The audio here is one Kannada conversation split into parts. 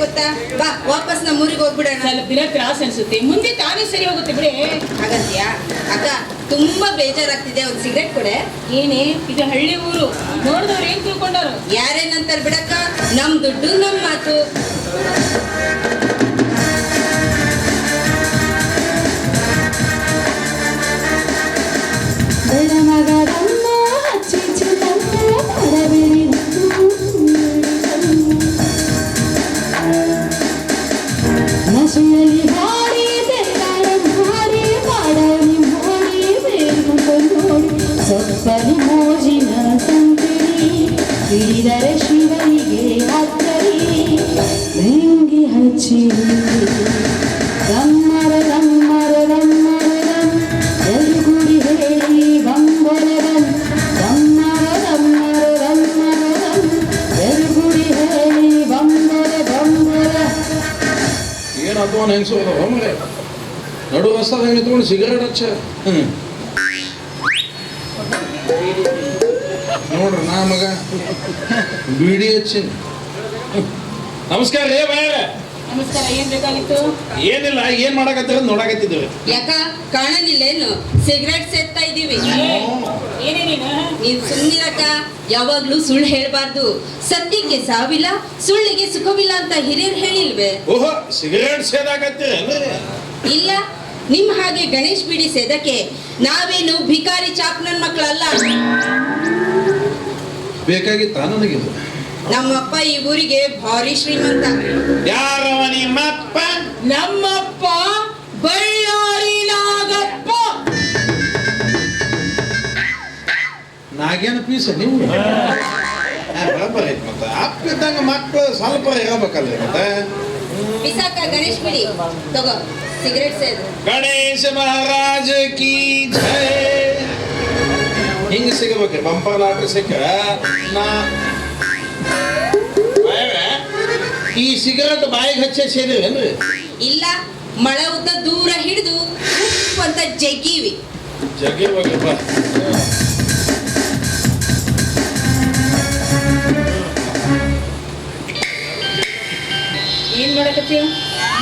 ಗೊತ್ತಾ? ಬಾ ವಾಪಸ್ ನಮ್ಮ ಊರಿಗೆ ಹೋಗ್ಬಿಡೋಣ. ಸ್ವಲ್ಪ ದಿನ ತ್ರಾಸ ಅನ್ಸುತ್ತೆ, ಮುಂದೆ ತಾನೇ ಸರಿ ಹೋಗುತ್ತೆ ಬಿಡಿ. ಹಾಗಂತ್ಯಾ? ಅಕ್ಕ ತುಂಬಾ ಬೇಜಾರಾಗ್ತಿದೆ, ಒಂದು ಸಿಗರೇಟ್ ಕೊಡೆ. ಏನೇ ಇದು ಹಳ್ಳಿ ಊರು, ನೋಡಿದವ್ರು ಏನ್ ತಿಳ್ಕೊಂಡಾರು? ಯಾರೇನಂತಾರ ಬಿಡಕ್ಕ, ನಮ್ ದುಡ್ಡು ನಮ್ ಮಾತು. ಸೊಪ್ಪಲಿ ಮೋಜಿನ ಸಂಕರಿ ಹಿಡಿದರೆ ಶಿವನಿಗೆ ಹತ್ತರಿ ಬೆಂಕಿ ಹಚ್ಚಿ ರಮ್ಮರ ರಮ್ಮರ ರಮ್ಮರ ರಮ್ ಎಲ್ಗುಡಿ ಹೇಳಿ ಬಂಬರ ರಮ್ ರಮ್ಮರ ರಮ್ಮರ ರಮ್ಮರ ರಮ್ ಎಲ್ಗುಡಿ ಹೇಳಿ ಬಂಬರ ಬಂಬರ. ಏನಪ್ಪ ಹೆಂಗಸೋದು ಒಮ್ಮೆ ನಡು ರಸ್ತಾಗ ನಿಂತ್ಕೊಂಡು ಸಿಗರೇಟ್ ಹಚ್ಚ. ನೋಡ್ರಿ ನಾ ಮಗ ಬಿಡಿ ಹಚ್ಚಿ. ನಮಸ್ಕಾರ ರೇ ಬಾಯ. ನಮಸ್ಕಾರ, ಏನ್ ಬೇಕಾಗಿತ್ತು? ಏನಿಲ್ಲ, ಏನ್ ಮಾಡಕತ್ತೀರ ನೋಡಕತ್ತಿದ್ದೇವೆ. ಯಾಕ ಕಾಣಲಿಲ್ಲೇನು? ಸಿಗರೇಟ್ ಸೇರ್ತಾ ಇದೀವಿ. ಏನೇ ನೀವ್ ಸುಮ್ನಿರಕ್ಕ, ಯಾವಾಗ್ಲೂ ಸುಳ್ಳು ಹೇಳ್ಬಾರ್ದು. ಸತ್ಯಕ್ಕೆ ಸಾವಿಲ್ಲ, ಸುಳ್ಳಿಗೆ ಸುಖವಿಲ್ಲ ಅಂತ ಹಿರಿಯರು ಹೇಳಿಲ್ವೇ? ಓಹೋ, ಸಿಗರೇಟ್ ಸೇದಾಕತ್ತೀರ? ಇಲ್ಲ, ನಿಮ್ ಹಾಗೆ ಗಣೇಶ್ ಬಿಡಿ ಸೇದಕ್ಕೆ ನಾವೇನು ಭಿಕಾರಿ ಚಾಪ್ನನ್ ಮಕ್ಕಳಲ್ಲ. ಬೇಕಾಗಿತ್ತ ನನಗಿದು? ನಮ್ಮಪ್ಪ ಈ ಊರಿಗೆ ಭಾರಿ ಶ್ರೀಮಂತ. ಯಾರವ ನಿಮ್ಮಪ್ಪ? ನಮ್ಮಪ್ಪ ಬಳ್ಳಾರಿ ನಾಗಪ್ಪ. ನಾಗೇನ ಪೀಸ ನೀವು? ಬರಬರ ಐತ್ ಮತ್ತ ಅಪ್ಪ ಇದ್ದಂಗ ಮಕ್ಕಳು ಸ್ವಲ್ಪ ಇರಬೇಕಲ್ರಿ ಮತ್ತೆ. ಬಿಸಾಕ ಗಣೇಶ್ ಬಿಡಿ, ತಗೋ ಸಿಗರೇಟ್ ಸೇದು. ಗಣೇಶ ಮಹಾರಾಜ ಕಿ ಜಯ. ಹಿಂಗ ಸಿಗಬೇಕ್ರಿ, ಬಂಪರ್ ಲಾಟ್ರಿ ಸಿಕ್ಕ ನಾ ಈ ಸಿಗರೇಟ್ ಬಾಯಿಗೆ ಹಚ್ಚೆ ಸೇದಿವೇನ್ರಿ? ಇಲ್ಲ, ಮಳ ಉದ್ದ ದೂರ ಹಿಡಿದು ಉಪ್ಪು ಅಂತ ಜಗ್ಗಿವಿ. ಜಗ್ಗಿ ಹೋಗ್ಯಪ್ಪ. ಏನ್ ಮಾಡಕತ್ತೀಯ?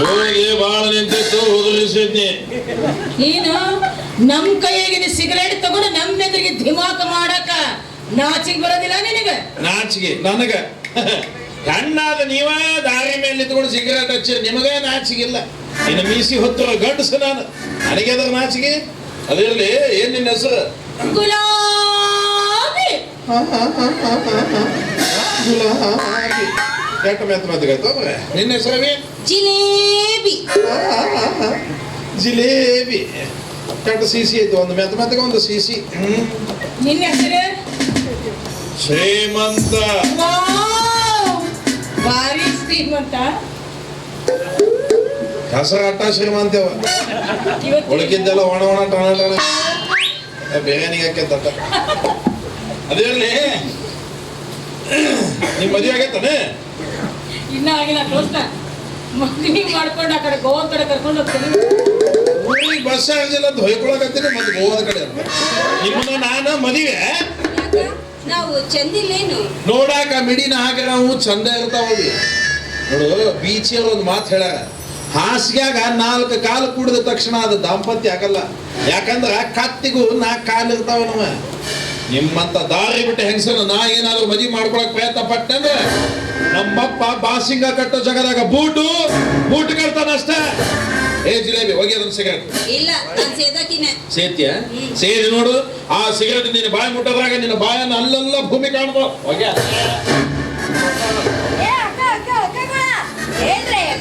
ಬೋಳಿಗೆ ಬಾಳ ನಿಂತಿತ್ತು, ಉದುರಿಸಿದ್ನಿ. ನೀನು ನಮ್ ಕೈಯಾಗಿನ ಸಿಗರೇಟ್ ತಗೊಂಡು ನಮ್ ಎದುರಿಗೆ ಧಿಮಾಕ ಮಾಡಕ ನಾಚಿಗೆ ಬರೋದಿಲ್ಲ ನಿನಗ? ನಾಚಿಗೆ ನನಗ? ಹೆಣ್ಣಾದ ನೀವ ದಾರಿ ಮೇಲೆ ನಿಂತ್ಕೊಂಡು ಸಿಗರೇಟ್ ಹಚ್ಚಿರಿ, ನಿಮಗ ನಾಚಿಗಿಲ್ಲ. ಇನ್ನು ಮೀಸಿ ಹೊತ್ತು ಗಂಡಸು ನಾನು, ನನಗೆ ಅದ್ರ ನಾಚಿಗೆ. ಅದಿರಲಿ, ಏನ್ ನಿನ್ನ ಹೆಸರು? ಗುಲಾಬಿ. ಗುಲಾಬಿ. ಕೆಟ್ಟ ಮೆತ್ತ ಮೆತ್ತಗಾಯ್ತು. ನಿನ್ನ ಹೆಸರವೇ? ಜಿಲೇಬಿ. ಜಿಲೇಬಿ. ಕೆಟ್ಟ ಸಿಸಿ ಐತಿ, ಒಂದು ಮೆತ್ತ ಮೆತ್ತಗ ಒಂದು ಸಿಸಿ. ನಿನ್ನ ಹೆಸರು? ಶ್ರೀಮಂತ. ಭಾರಿ ಶ್ರೀಮಂತ. ಹೆಸರಾಟ ಶ್ರೀಮಂತವ, ಉಳಕಿದ್ದೆಲ್ಲ ಒಣ ಒಣ ಟಣ ಟಣ ಬಿರಿಯಾನಿಗೆ ಹಾಕ್ಯಂತ. ಅದಿರಲಿ, ನಿಮ್ ಮದುವೆ ಆಗೈತಾನೆ? ಇನ್ನ ಆಗಿಲ್ಲ ದೋಸ್ತ. ಮದುವೆ ಮಾಡ್ಕೊಂಡು ಆ ಕಡೆ ಗೋವಾ ಕಡೆ ಕರ್ಕೊಂಡು ಹೋಗ್ತೀನಿ. ಊರಿಗೆ ಬಸ್ ಆಗಿಲ್ಲ ಅಂತ ಹೊಯ್ಕೊಳಕತ್ತೀನಿ, ಮತ್ತೆ ಗೋವಾದ ಕಡೆ ಅಂತ. ನಿಮ್ಮನ್ನ ನಾನು ಮದುವೆ ನಾವು ಚಂದಿಲ್ಲೇನು? ನೋಡಾಕ ಮಿಡಿನ ಹಾಗೆ ನಾವು ಚಂದ ಇರ್ತಾವಲ್ಲಿ. ನೋಡು, ಬೀಚಿಯವ್ರು ಒಂದು ಮಾತು ಹೇಳ್ಯಾರ, ಹಾಸಿಗ್ಯಾಗ 4 ಕಾಲು ಕೂಡಿದ ತಕ್ಷಣ ಅದು ದಾಂಪತ್ಯ ಆಗಲ್ಲ. ಯಾಕಂದ್ರ ಕತ್ತಿಗೂ 4 ಕಾಲು ಇರ್ತಾವ. ನಿಮ್ಮಂತ ದಾರಿ ಬಿಟ್ಟು ಹೆಂಗಸನ ನಾ ಏನಾದ್ರು ಮದುವೆ ಮಾಡ್ಕೊಳಕ್ ಪ್ರಯತ್ನ ಪಟ್ಟಂದ್ರೆ ನಮ್ಮಪ್ಪ ಬಾಸಿಂಗ ಕಟ್ಟೋ ಜಗದಾಗ ಬೂಟು ಕಳ್ತಾನಷ್ಟೇ. ಏ ಜಿಲೇಬಿ, ಹೋಗಿ ಅದನ್ನ ಸಿಗರೇಟ್. ಇಲ್ಲ, ನಾನು ಸೇದಕಿನ. ಸೇತ್ಯ ಸೇರಿ ನೋಡು, ಆ ಸಿಗರೇಟ್ ನಿನ್ನ ಬಾಯಿ ಮುಟ್ಟದ್ರಾಗ ನಿನ್ನ ಬಾಯನ್ನ ಅಲ್ಲೆಲ್ಲ ಭೂಮಿ ಕಾಣ್ಬೋ. ಹೋಗ್ಯ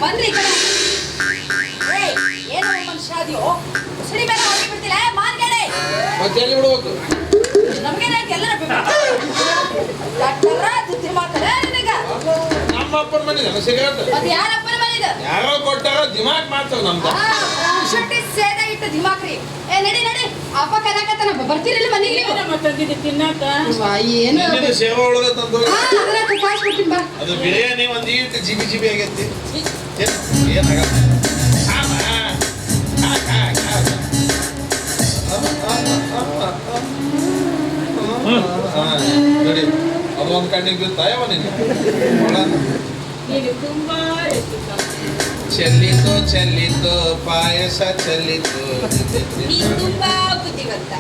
ಬಂದ್ರಿ ಏನು ಮನುಷ್ಯ ಅದ್ಯೋ ಸುಡಿ ಮೇಲೆ ಹೋಗಿ ಬಿಡ್ತಿಲ್ಲ ಮಾರ್ಗಡೆ. ಮತ್ತೆ ಎಲ್ಲಿ ಬಿಡ್ಬೇಕು? ನಮ್ಗೇನ ಎಲ್ಲರ ನಮ್ಮ ಅಪ್ಪನ ಮನೆ ಸಿಗರೇಟ್ ಮತ್ತೆ ಯಾರಪ್ಪನ ಮನೆದು? ಯಾರೋ ಕೊಟ್ಟಾರ, ದಿಮಾಕ್ ಮಾಡ್ತಾರ ನಮ್ದು. ಶುಟ್ಟಿ ಸೇದ ಇಟ್ಟು ದಿಮಾಕ್ರಿ. ಏ ನಡಿ ನಡಿ, ಅಪ್ಪ ಕನಕತನ ಬರ್ತೀರಲ್ಲ ಮನೆಗೆ ನೀವು? ನಮ್ಮ ತಂದಿದ್ದೆ ತಿನ್ನಾಕ. ಏನು ಸೇವೆ ಒಳಗ ತಂದು ಅದನ್ನ ಕಾಯಿಸ್ಬಿಡ್ತೀನಿ ಬಾ. ಅದು ಬಿರಿಯಾನಿ ಒಂದು ಈಟ್ ಜಿಬಿ ಆಗೈತಿ. ಏನಾಗಲ್ಲ ನೋಡಿ, ಅದು ಒಂದು ಕಣ್ಣಿಗೆ ಬಿತ್ತಾಯವ ನಿನ್ಗೆ. ನನಗೆ ತುಂಬಾ ಇಷ್ಟ. ಚೆಲ್ಲಿತು ಚೆಲ್ಲಿತು ಪಾಯಸ ಚೆಲ್ಲಿತು. ನೀ ತುಂಬಾ ಬುದ್ಧಿವಂತ.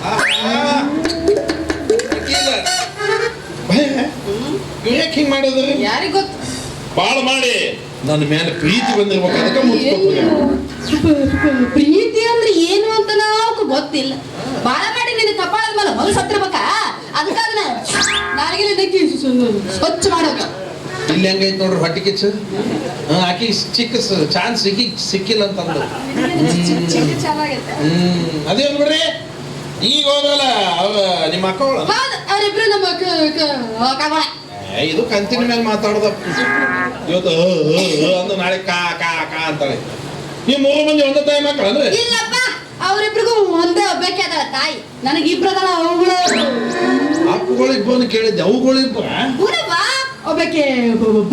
ಯಾಕೆ ಹಿಂಗ್ ಮಾಡೋದು? ಯಾರಿಗ್ ಗೊತ್ತು? ಬಾಳ ಮಾಡಿ ನನ್ನ ಮೇಲೆ ಪ್ರೀತಿ ಬಂದಿರ್ಬೇಕು, ಅದಕ್ಕೆ ಮುಚ್ಚಿಕೊಟ್ಟು. ಪ್ರೀತಿ ಅಂದ್ರೆ ಏನು ಅಂತ ನಾವು ಗೊತ್ತಿಲ್ಲ. ಬಾಳ ಮಾಡಿ ನಿನ್ನ ಕಪಾಳದ ಮೇಲೆ ಹೊಲಸು ಹತ್ತಿರ್ಬೇಕಾ? ಅದಕ್ಕಾದ್ರೆ ನಾಲ್ಗೆಲ್ಲ ನಕ್ಕಿ ಸ್ವಚ್ಛ ಮಾಡೋಕ. ಇಲ್ಲಿ ಹೆಂಗೈತ್ ನೋಡ್ರಿ ಹೊಟ್ಟೆ ಕಿಚ್ಚು. ಆಕಿ ಚಿಕ್ಕ ಚಾನ್ಸ್ ಸಿಕ್ಕಿಲ್ಲ ಅಂತಂದ್ರು. ಚೆನ್ನಾಗೈತೆ. ಅದೇ ಅಂದ್ಬಿಡ್ರಿ. ಈಗ ಹೋದ್ರಲ್ಲ ಅವ್ರ ನಿಮ್ಮ ಅಕ್ಕವಳ. ಹೌದು, ಅವರಿಬ್ರು ನಮ್ಮ ಕಗಳ. ಇದು ಕಂತಿನ ಮೇಲೆ ಮಾತಾಡೋದ. ಇವತ್ತು ಅಂದ ನಾಳೆ ಕಾ ಕಾ ಕಾ ಅಂತಾಳೆ. ನೀವು 3 ಮಂದಿ ಒಂದೇ ತಾಯಿ ಮಕ್ಕಳು ಅಂದ್ರೆ? ಇಲ್ಲಪ್ಪ, ಅವರಿಬ್ರಿಗೂ ಒಂದೇ ಒಬ್ಬಕ್ಕೆ ಅದ ತಾಯಿ. ನನಗೆ ಇಬ್ಬರದಲ್ಲ ಅವುಗಳು. ಅಪ್ಪುಗಳು ಇಬ್ಬರನ್ನು ಕೇಳಿದ್ದೆ, ಅವುಗಳು ಇಬ್ಬರ? ಊರವ್ವ ಒಬ್ಬಕ್ಕೆ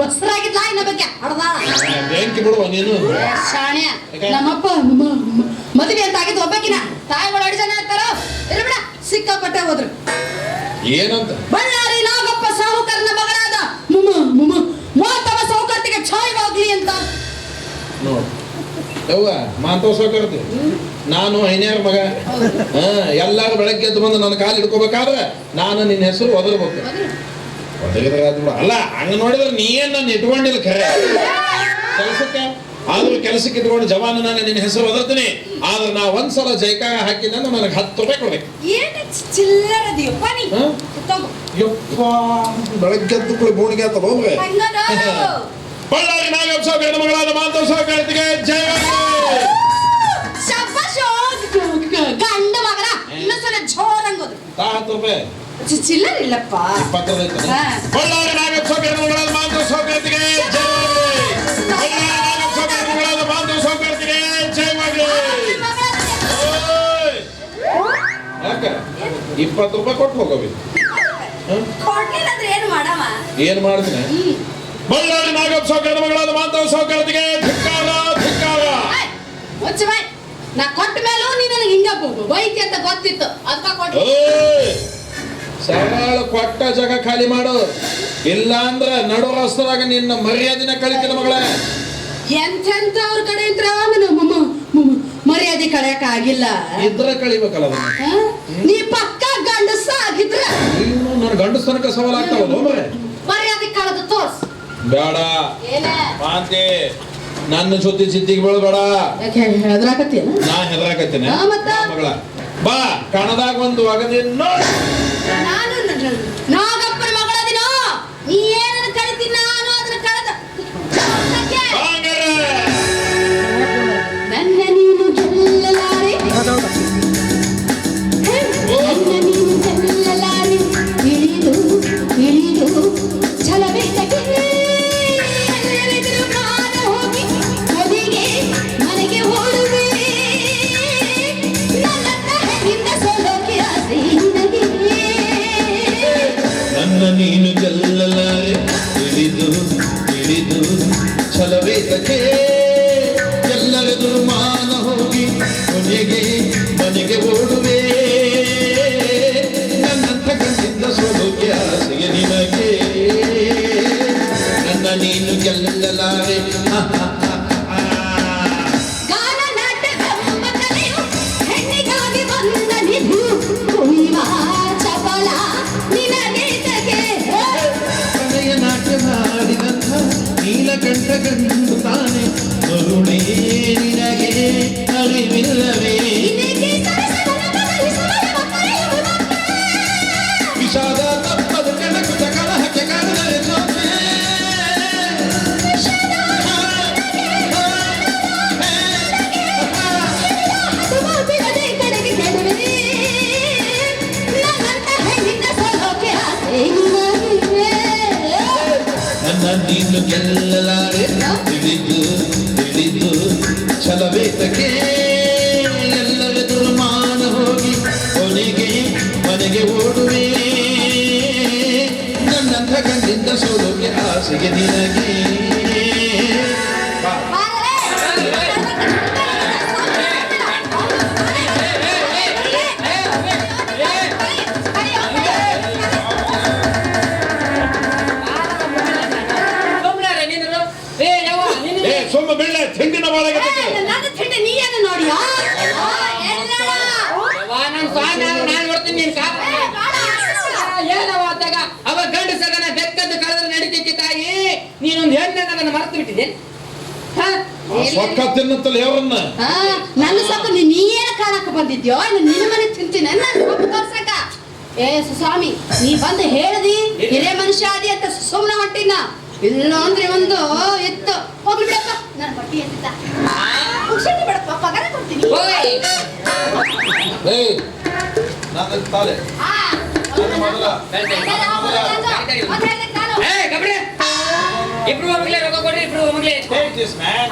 ಬಸ್ರಾಗಿದ್ಲ, ಇನ್ನೊಬ್ಬಕ್ಕೆ ಹಡ್ದಾಳ. ಬೆಂಕಿ ಬಿಡುವ ನೀನು. ಶಾಣ್ಯ. ನಮ್ಮಪ್ಪ ಮದುವೆ ಅಂತ ಆಗಿದ್ದು ಒಬ್ಬಕಿನ. ತಾಯಿಗಳು 2 ಜನ ಇರ್ತಾರ. ಇರ್ಬಿಡ, ಸಿಕ್ಕಾಪಟ್ಟೆ ಹೋದ್ರು. ಏನಂತ? ಬಳ್ಳಾರಿ ನಾಗಪ್ಪ ಸಾಹುಕಾರನ ಮಗಳಾದ ಮೂವತ್ತವ ಸಾಹುಕಾರ್ತಿಗೆ ಛಾಯವಾಗ್ಲಿ ಅಂತ. ನೋಡು ಯವ್ವ, ಮಾತೋಸೋಕರ್ತಿ. ನಾನು ಐನ್ಯಾರ ಮಗ. ಎಲ್ಲಾರು ಬೆಳಗ್ಗೆ ಎದ್ದು ಬಂದು ನನ್ನ ಕಾಲು ಹಿಡ್ಕೋಬೇಕಾದ್ರೆ ನಾನು ನಿನ್ನ ಹೆಸರು ಒದರ್ಬೇಕು. ಒದಗಿದ್ರೆ ಅಲ್ಲ, ಹಂಗ ನೋಡಿದ್ರೆ ನೀನ್ ನನ್ನ ಇಟ್ಕೊಂಡಿಲ್ಲ ಖರೆ ಕೆಲಸಕ್ಕೆ. ಆದ್ರೂ ಕೆಲಸಕ್ಕೆ ಇಟ್ಕೊಂಡು ಜವಾನ ನಾನು ನಿನ್ನ ಹೆಸರು ಒದರ್ತೀನಿ. ಆದ್ರೆ ನಾ ಒಂದ್ಸಲ ಜೈಕಾರ ಹಾಕಿದ ನನಗೆ 10 ರೂಪಾಯಿ ಕೊಡ್ಬೇಕು. ಏನು ಚಿಲ್ಲರದಿಯಪ್ಪ ನೀ? ಯಪ್ಪ, ಬೆಳಗ್ಗೆ ಎದ್ದು ಕೂಡ ಬೋಣಿಗೆ ಆತ ಹೋಗ್ರೆ. ಬಳ್ಳಾರಿ ನಾಗಪ್ಪ ಸಾವುಕಾರ ಮಗಳಾದ ಮಾಧವ ಸಾವುಕಾರತಿಗೆ ಜಯವಾಗಲಿ. ಗಂಡ ಮಗನ ಇನ್ನೊಂದ್ಸಲ ಜೋರಂಗೋದು. 10 ರೂಪಾಯಿ ಚಿಲ್ಲರ ಇಲ್ಲಪ್ಪ. 20 ಐತೆ. ಬಳ್ಳಾರಿ ನಾಗಪ್ಪ ಸಾವುಕಾರ ಮಗಳಾದ ಮಾಧವ ಸಾವುಕಾರತಿಗೆ ಜಯವಾಗಲಿ. ಬಳ್ಳಾರಿ ನಾಗಪ್ಪ ಸಾವುಕಾರ ಮಗಳಾದ ಮಾಧವ ಸಾವುಕಾರತಿಗೆ ಜಯವಾಗಲಿ. ಯಾಕ 20 ರೂಪಾಯಿ ಕೊಟ್ಟು ಹೋಗೋವಿ. ಕೊಡ್ಲಿಲ್ಲ ಅಂದ್ರೆ ಏನು ಮಾಡವ? ಏನ್ ಮಾಡ್ತೀನಿ? ಬಳ್ಳಾರಿ ನಾಗಪ್ಪ ಸಾವುಕಾರ ಮಗಳಾದ ಮಾಧವ ಸಾವುಕಾರತಿಗೆ ಧಿಕ್ಕಾರ ಧಿಕ್ಕಾರ. ಮುಚ್ಚ ಬಾಯ್. ನಾ ಕೊಟ್ಟ ಮೇಲೂ ನೀ ನನಗೆ ಹಿಂಗ ಬೈತಿ ಅಂತ ಗೊತ್ತಿತ್ತು, ಅದಕ್ಕ ಕೊಟ್ಟು. ಸವಾಳ ಕೊಟ್ಟ ಜಾಗ ಖಾಲಿ ಮಾಡು, ಇಲ್ಲ ಅಂದ್ರ ನಡು ರಸ್ತದಾಗ ನಿನ್ನ ಮರ್ಯಾದಿನ ಕಳಿತಿನ ಮಗಳ. ಎಂತೆಂತವ್ರ ಕಡೆ ಇದ್ರ ಮರ್ಯಾದೆ ಕಳೆಯಕ ಆಗಿಲ್ಲ. ಇದ್ರ ಕಳಿಬೇಕಲ್ಲ ಅದನ್ನ. ನೀ ಪಕ್ಕ ಗಂಡಸ ಆಗಿದ್ರ ನನ್ನ ಗಂಡಸ್ತನಕ ಸವಾಲಾಗ್ತಾವಲ್ಲ ಮರ್ಯಾದೆ ಕಳೆದು ತೋರ್ಸ್. ಬೇಡ ಏನ ಮಾಂತಿ, ನನ್ನ ಜೊತೆ ಸಿದ್ಧಿಗೆ ಬೀಳಬೇಡ. ಯಾಕೆ ಹೆದರಾಕತ್ತೀನ? ನಾ ಹೆದರಾಕತ್ತೀನಿ ಮತ್ತ? ಮಗಳ ಬಾ, ಕಣದಾಗ ಒಂದು ಒಗದಿನ ನೋಡಿ. ನಾನು ನಾಗಪ್ಪನ ಮಗಳದಿನ. ನೀ ಏನನ್ನ ಕಳಿತೀನಿ, ನಾನು ಅದನ್ನ ಕಳೆದ. ನನ್ನ ನೀನು ಗೆಲ್ಲಲಾರೆ, ನನ್ನ ನೀನು ಗೆಲ್ಲಲಾರೆ. ಇಳಿದು ಇಳಿದು ಛಲವೆತ್ತಗೆ ಹೋಗಿ ಮನೆಗೆ ಮನೆಗೆ ಓಡುವೆ. ನನ್ನ ಸೋಲೋಕೆ ಆಸೆ ನಿನಗೆ. ನನ್ನ ನೀನು ಗೆಲ್ಲಲಾರೆ, ಇಳಿದು ಇಳಿದು ಛಲವೇತಕ್ಕೆ ಎಲ್ಲರೆದುರು ಮಾನ ಹೋಗಿ ಕೊನೆಗೆ ಮನೆಗೆ ಓಡುವೆ. ನನ್ನಂಥ ಕಣ್ಣಿಂದ ಸೋಲೋಕೆ ಆಸೆಯ ನಿನಗೆ. ನನ್ನ ನೀನು ಗೆಲ್ಲಲಾರೆ. ಗಾನ ನಾಟ್ಯ ಎಂಬ ಕಲೆಯು ಹೆಣ್ಣಿಗಾಗಿ ಬಂದ ನಿಧು. ಕುಣಿವ ಚಪಲ ನಿನಗೆ ಪ್ರಣಯ ನಾಟ್ಯ ಮಾಡಿದಂಥ ನೀಲಕಂಠ ಗಂಡು ತಾನೆ ಕರುಣೆ ನಿನಗೆ ಅರಿವಿಲ್ಲವೇ. ವಿಷಾದ ತಪ್ಪದ ಕೆಣಕುತ ಕಲಹಕ್ಕೆ ಕಾರಣವೇ ಸೋತೆ. ನನ್ನ ನೀನು ಗೆಲ್ಲಲಾರೆ, ತಿಳಿದು ತಿಳಿದು ಛಲವೇತಕ್ಕೆ ಎಲ್ಲರೆದುರು ಮಾನ ಹೋಗಿ ಕೊನೆಗೆ ಮನೆಗೆ ಓಡುವೆ. ನನ್ನಂಥ ಗಂಡಿಂದ ಸೋಲೋಕೆ ಆಸೆಗೆ ನಿನಗೆ. ಬಾ. ಏ ಯವ್ವ ನಿನ್ನ ಏ ಸುಮ್ಮ ಬೆಳ್ಳೆ ತಿಂಡಿನ ಒಳಗೆ ನನ್ನ ತಿಂಡಿ ನೀ ಏನು ನೋಡಿಯಾ ಯವ್ವ ನಾನು ಸ್ವಾಮಿ ನಾನು ನೋಡ್ತೀನಿ ನೀನು ಕಾಲ ಏನವ ಅಂತಾಗ ಅವ ಗಂಡು ಸಗನ ಬೆಕ್ಕದ್ದು ಕಳೆದ್ರೆ ನಡೀತೈತಿ ತಾಯಿ ನೀನೊಂದು ಹೆಣ್ಣು ನನ್ನ ಮರೆತು ಬಿಟ್ಟಿದೆ ಸೊಕ್ಕ ತಿನ್ನತ್ತಲ್ಲ ಯಾವನ್ನ ನನ್ನ ಸೊಕ್ಕು ನೀ ಏನ ಕಾಣಕ್ಕೆ ಬಂದಿದ್ಯೋ ಇನ್ನು ನಿನ್ನ ಮನೆ ತಿಂತೀನಿ ನನ್ನ ಸೊಕ್ಕು ತೋರ್ಸಕ ಏ ಸ್ವಾಮಿ ನೀ ಬಂದು ಹೇಳದಿ ಹಿರೇ ಮನುಷ್ಯ ಆದಿ ಅಂತ ಸುಮ್ಮನೆ ಹೊಟ್ಟಿನ ಇಲ್ಲ ಅಂದ್ರೆ ಒಂದು ಎತ್ತು ಹೋಗ್ಲಿ ಬಿಡಪ್ಪ ನನ್ನ ಬಟ್ಟಿ ಎತ್ತಿದ್ದ ಹುಷಾರಿ ಬಿಡಪ್ಪ ಪಗಾರ ಕೊಡ್ತೀನಿ ಓಯ್ ಏಯ್ ನಾನು ತಾಲೆ ಆ, ಏ ಗಬ್ರೆ ಇಬ್ರು ಹೋಗ್ಲೇ ರೊಕ್ಕ ಕೊಡ್ರಿ ಇಬ್ರು ಹೋಗ್ಲೇ Take this man.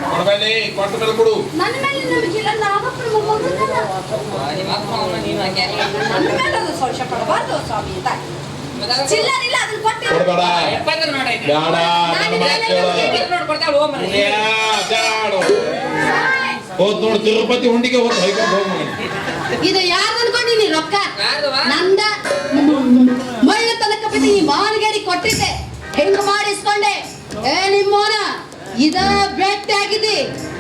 ಕೊಡಬೇಡಿ ಕೊಟ್ಟ ಮೇಲೆ ಕೊಡು ನನ್ನ ಮೇಲೆ ನಂಬಿಕೆಯಿಲ್ಲ ನಾಗಪ್ಪನ ಮೊಮ್ಮಗನಲ್ಲ ನಿಮ್ಮ ಅಪ್ಪ ಅವನ ನೀನು ಹಂಗೆ ನನ್ನ ಮೇಲೆ ಅದು ಸಂಶಯ ಪಡಬಾರ್ದು ಸ್ವಾಮಿ ಅಂತ ಚಿಲ್ಲರಿಲ್ಲ ಅದನ್ನ ಕೊಟ್ಟು ಕೊಡಬೇಡ ಎಪ್ಪತ್ತರ ನೋಡೈತೆ ಬೇಡ ನನ್ನ ಮಾತು ಕೇಳು. ನೋಡಿ ಕೊಡ್ತಾಳು ಹೋಗ್ ಮನೆ ಯಾ, ಬ್ಯಾಡು. ಹೋದ್ ನೋಡು ತಿರುಪತಿ ಹುಂಡಿಗೆ ಹೋದ್ ಹೊಯ್ಕೊಂಡು ಹೋಗಿ ಇದು ಯಾರ್ದು ಅನ್ಕೊಂಡಿನಿ ರೊಕ್ಕ ಯಾರ್ದವ್ವ? ನಂದ ಮಳ್ಳ ತನಕ ಬಿದ್ದು ಈ ಮಾವನಗೇರಿ ಕೊಟ್ಟಿದ್ದೆ ಹೆಂಗ ಮಾಡಿಸ್ಕೊಂಡೆ ಏ ನಿಮ್ಮೋನ ಇದ ಭೇಟಿ ಆಗಿದ್ದಿ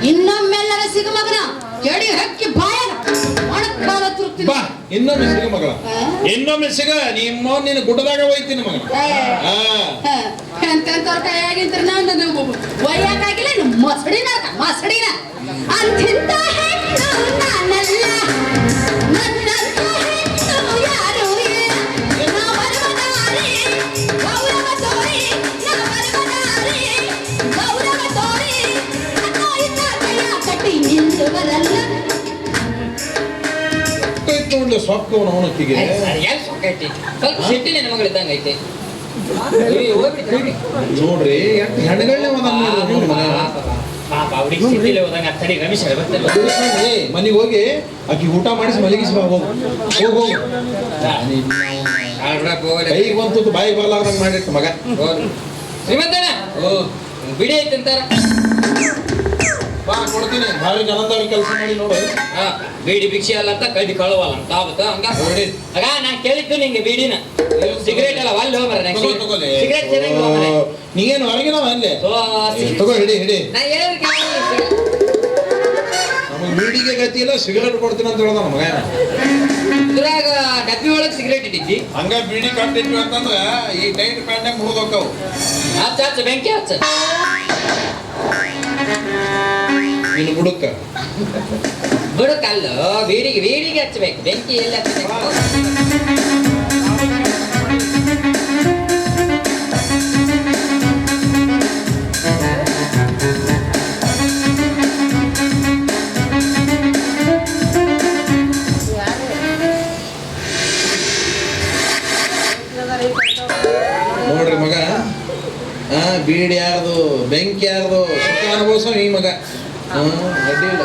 ಇನ್ನೊಮ್ಮೆಲ್ಲರ ಸಿಗ ಮಗನ ಕೆಡಿ ಹಕ್ಕಿ ಬಾಯ ಒಣಕಾಲ ತುರ್ತೀನಿ ಬಾ ಇನ್ನೊಮ್ಮೆ ಸಿಗ ಮಗಳ ಇನ್ನೊಮ್ಮೆ ಸಿಗ ನಿಮ್ಮ ನಿನ್ನ ಗುಡ್ಡದಾಗ ಹೋಯ್ತೀನಿ ಮಗ ಎಂತೆಂತವ್ರ ಕೈಯಾಗಿಂತ್ರ ನಾನು ಒಯ್ಯಾಕಾಗಿಲ್ಲ ಮಸಡಿನ ಮಸಡಿನ ಅಂತಿಂತ ಹೆಣ್ಣು ನಾನಲ್ಲ ನನ್ನಂತ ಹೆಣ್ಣು ಯಾರು ಇಲ್ಲ ನಾ ಬರುವದಾರಿ ಗೌರವ ತೋರಿ ನಾ ಬರುವದಾರಿ ಗೌರವ ತೋರಿ ಅನ್ನೋ ಇದ್ದ ಕೈಯ ಕಟ್ಟಿ ನಿಂತು ಬರಲ್ಲ ತೊಗೊಂಡು ಸೊಕ್ಕವನು ಅವನಕ್ಕಿಗೆ ಎಲ್ಲಿ ಸೊಕ್ಕೈತಿ ಸ್ವಲ್ಪ ಸಿಟ್ಟಿ ನನ್ನ ಮಗಳಿದ್ದಂಗೆ ಐತೆ ನೋಡ್ರಿ ಎಷ್ಟು ಹೆಣ್ಗಳನ್ನೇ ಒಂದೊಂದು ಪಾಪ ಅವ್ರಿಗೆ ಸಿಟ್ಟಿಲೆ ಹೋದಂಗೆ ಅತ್ತಡಿ ರಮೇಶ್ ಬರ್ತಲ್ಲ ಮನೆಗೆ ಹೋಗಿ ಆಕಿ ಊಟ ಮಾಡಿಸಿ ಮಲಗಿಸಿ ಬಾ ಹೋಗು ಹೋಗು ಕೈಗೆ ಬಂತು ಬಾಯಿಗೆ ಬರ್ಲಾರ್ದಂಗೆ ಮಾಡಿಟ್ಟು ಮಗ ಶ್ರೀಮಂತಣ್ಣ ಓ ಬಿಡಿ ಐತೆ ಅಂತಾರ ಬಾ ಕೊಡ್ತೀನಿ ಭಾರಿ ಜನದವ್ರ ಕೆಲಸ ಮಾಡಿ ನೋಡು ಬೀಡಿ ಭಿಕ್ಷೆ ಅಲ್ಲ ಅಂತ ಕಳ್ದಿ ಕಳುವಲ್ಲ ಅಂತ ಆಗುತ್ತ ಹಂಗ ನೋಡಿ. ಆಗ ನಾ ಕೇಳಿದ್ದು ನಿಂಗೆ ಬೀಡಿನ ಸಿಗರೇಟ್ ಅಲ್ಲ ಅಲ್ಲಿ ಹೋಗ್ಬಾರ ತಗೊಳ್ಳಿ ಸಿಗರೇಟ್ ಚೆನ್ನಾಗಿ ಹೋಗ್ಬಾರ ನೀಗೇನು ಹೊರಗಿನವ ಅಲ್ಲೇ ತಗೋ ಹಿಡಿ ಹಿಡಿ ನಾ ಹೇಳಿದ್ರೆ ನಮಗೆ ಬೀಡಿಗೆ ಗತಿ ಇಲ್ಲ ಸಿಗರೇಟ್ ಕೊಡ್ತೀನಿ ಅಂತ ಹೇಳ್ದ ಮಗ ಇದ್ರಾಗ ಡಬ್ಬಿ ಒಳಗೆ ಸಿಗರೇಟ್ ಇಟ್ಟಿದ್ದಿ ಹಂಗ ಬೀಡಿ ಕಟ್ಟಿದ್ವಿ ಅಂತಂದ್ರ ಈ ಟೈಟ್ ಪ್ಯಾಂಟ್ನಾಗ ಮುರಿದೋಕ್ಕವು ಹಚ್ಚ ಹಚ್ಚ ಬೆಂಕಿ ಹಚ್ಚ ಇನ್ನು ಬುಡಕ್ಕ ಬುಡಕಲ್ಲು ಬೀಡಿಗೆ ಹಚ್ಚಬೇಕು ಬೆಂಕಿ ಎಲ್ಲಿ ಹಚ್ಚಬೇಕು ನೋಡ್ರಿ ಮಗ ಬೀಡಿ ಯಾರ್ದು ಬೆಂಕಿ ಯಾರ್ದು ಸುಖ ಅನುಭವಿಸೋ ಈ ಮಗ ಅಡ್ಡಿ ಇಲ್ಲ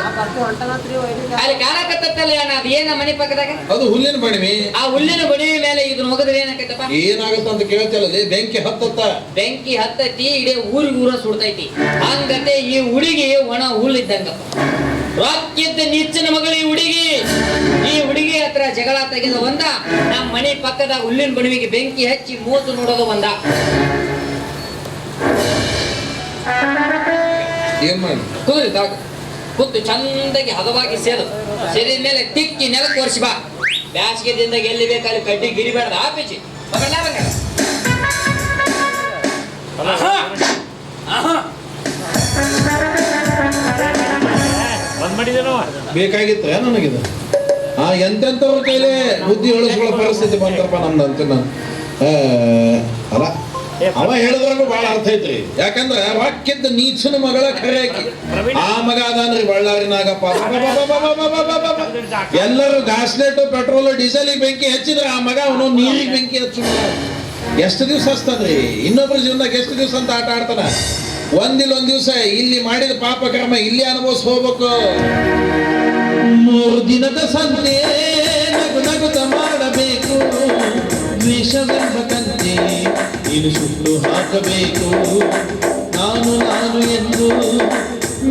ಅಲ್ಲಿ ಕಾಣಕತ್ತಲ್ಲ ಅಣ್ಣ ಅದು ಏನ ಮನೆ ಪಕ್ಕದಾಗ ಅದು ಹುಲ್ಲಿನ ಬಣಿವಿ ಆ ಹುಲ್ಲಿನ ಬಡಿವಿ ಮೇಲೆ ಇದನ್ನ ಹೋಗಿದ್ರೆ ಏನಾಕೈತಪ್ಪ ಏನಾಗತ್ತ ಅಂತ ಕೇಳ್ತಿಲ್ಲ ಬೆಂಕಿ ಹತ್ತತ್ತ ಬೆಂಕಿ ಹತ್ತೈತಿ ಇಡೀ ಊರ ಸುಡ್ತೈತಿ ಹಂಗತೆ ಈ ಹುಡುಗಿ ಒಣ ಹುಲ್ಲಿದ್ದಂಗಪ್ಪ ರೊಕ್ಕಿದ್ದ ನಿಚ್ಚಿನ ಮಗಳು ಈ ಹುಡುಗಿ ಹತ್ರ ಜಗಳ ತೆಗೆದ ಒಂದ ನಮ್ಮ ಮನೆ ಪಕ್ಕದ ಹುಲ್ಲಿನ ಬಣಿವಿಗೆ ಬೆಂಕಿ ಹಚ್ಚಿ ಮೂತು ನೋಡೋದು ಒಂದ ಏನ್ ಮಾಡಿ ಕುದುರಿದಾಗ ಕೂತು ಚಂದಾಗಿ ಹದವಾಗಿ ಸೇರಿದ ಮೇಲೆ ತಿಕ್ಕಿ ನೆಲಕ್ಕೆ ಒರೆಸಿ ಬಾ ಬ್ಯಾಸಿಗೆ ದಿನದಾಗ ಎಲ್ಲಿ ಬೇಕಲ್ಲಿ ಕಡ್ಡಿ ಗಿರಿಬೇಡದ ಆಪಿಚಿ ಬೇಕಾಗಿತ್ತು ನನಗಿದು ಎಂತೆಂಥವ್ರ ಕೈಲೇ ಬುದ್ಧಿ ಹೇಳಿಸ್ಕೊಳ್ಳೋ ಪರಿಸ್ಥಿತಿ ಬಂತಪ್ಪ ನಮ್ದಂತ ಅಲ್ಲ ಅವ ಹೇಳಿದ್ರಾಗ ಬಹಳ ಅರ್ಥ ಐತ್ರಿ ಯಾಕಂದ್ರ ವಾಕ್ಯದ ನೀಚನ ಮಗಳ ಖರೇಕಿ ಆ ಮಗ ಅದಾನ್ರಿ ಬಳ್ಳಾರಿ ನಾಗಪ್ಪ ಎಲ್ಲರೂ ಗಾಸ್ಲೆಟ್ ಪೆಟ್ರೋಲ್ ಡೀಸೆಲ್ ಬೆಂಕಿ ಹಚ್ಚಿದ್ರ ಆ ಮಗ ಅವನು ನೀರಿಗೆ ಬೆಂಕಿ ಹಚ್ಚು ಎಷ್ಟು ದಿವಸ ಹಚ್ತಾನ್ರಿ ಇನ್ನೊಬ್ರ ಜೀವನದಾಗ ಎಷ್ಟು ದಿವಸ ಅಂತ ಆಟ ಆಡ್ತಾನ ಒಂದ್ ದಿವಸ ಇಲ್ಲಿ ಮಾಡಿದ ಪಾಪ ಕರ್ಮ ಇಲ್ಲಿ ಅನುಭವಿಸ್ ಹೋಗ್ಬೇಕು 3 ದಿನದ ಸಂತೆ ನಗುತ್ತ ಮಾಡಬೇಕು ದ್ವೇಷವೆಂಬ ಕಂತೆ ನೀನು ಸುಟ್ಟು ಹಾಕಬೇಕು ನಾನು ಎಂದು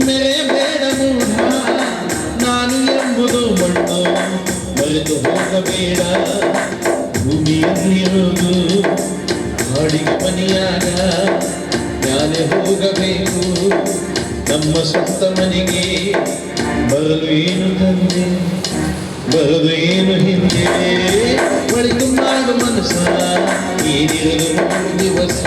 ಮೆರೆಬೇಡ ಮೂಢ ನಾನು ಎಂಬುದು ಮಣ್ಣು ಮರೆತು ಹೋಗಬೇಡ ಭೂಮಿಯಲ್ಲಿರುವುದು ಬಾಡಿಗೆ ಮನೆಯಾಗ ಮ್ಯಾಲೆ ಹೋಗಬೇಕು ನಮ್ಮ ಸ್ವಂತ ಮನೆಗೆ ಬರಲು ಏನು ತಂದೆ ಬರಲು ಏನು ಹಿಂದೆ ಬಳಿಕ ಮಾಡು ಮನಸ್ಸ ಏನಿರಲು 3 ದಿವಸ